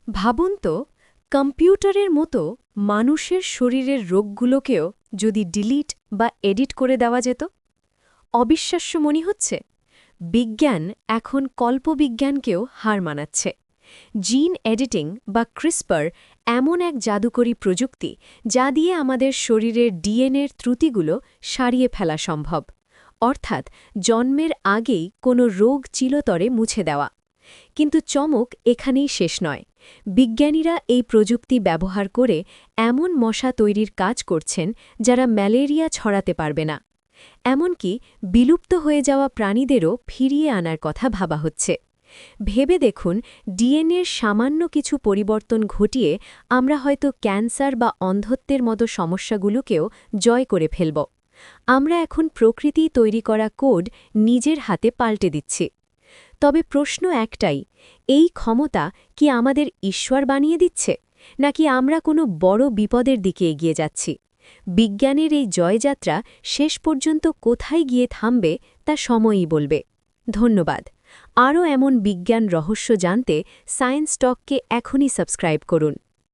ভাবুন তো, কম্পিউটারের মতো মানুষের শরীরের রোগগুলোকেও যদি ডিলিট বা এডিট করে দেওয়া যেত। অবিশ্বাস্য মনে হচ্ছে? বিজ্ঞান এখন কল্পবিজ্ঞানকেও হার মানাচ্ছে। জিন এডিটিং বা ক্রিসপার এমন এক জাদুকরী প্রযুক্তি যা দিয়ে আমাদের শরীরের ডিএনএর ত্রুটিগুলো সারিয়ে ফেলা সম্ভব, অর্থাৎ জন্মের আগেই কোনো রোগ চিরতরে মুছে দেওয়া। কিন্তু চমক এখানেই শেষ নয়। বিজ্ঞানীরা এই প্রযুক্তি ব্যবহার করে এমন মশা তৈরির কাজ করছেন যারা ম্যালেরিয়া ছড়াতে পারবে না। এমনকি বিলুপ্ত হয়ে যাওয়া প্রাণীদেরও ফিরিয়ে আনার কথা ভাবা হচ্ছে। ভেবে দেখুন, ডিএনএর সামান্য কিছু পরিবর্তন ঘটিয়ে আমরা হয়তো ক্যান্সার বা অন্ধত্বের মতো সমস্যাগুলোকেও জয় করে ফেলব। আমরা এখন প্রকৃতি তৈরি করা কোড নিজের হাতে পাল্টে দিচ্ছি। তবে প্রশ্ন একটাই, এই ক্ষমতা কি আমাদের ঈশ্বর বানিয়ে দিচ্ছে, নাকি আমরা কোনো বড় বিপদের দিকে এগিয়ে যাচ্ছি? বিজ্ঞানের এই জয়যাত্রা শেষ পর্যন্ত কোথায় গিয়ে থামবে তা সময়ই বলবে। ধন্যবাদ। আরও এমন বিজ্ঞান রহস্য জানতে সায়েন্স টককে এখনই সাবস্ক্রাইব করুন।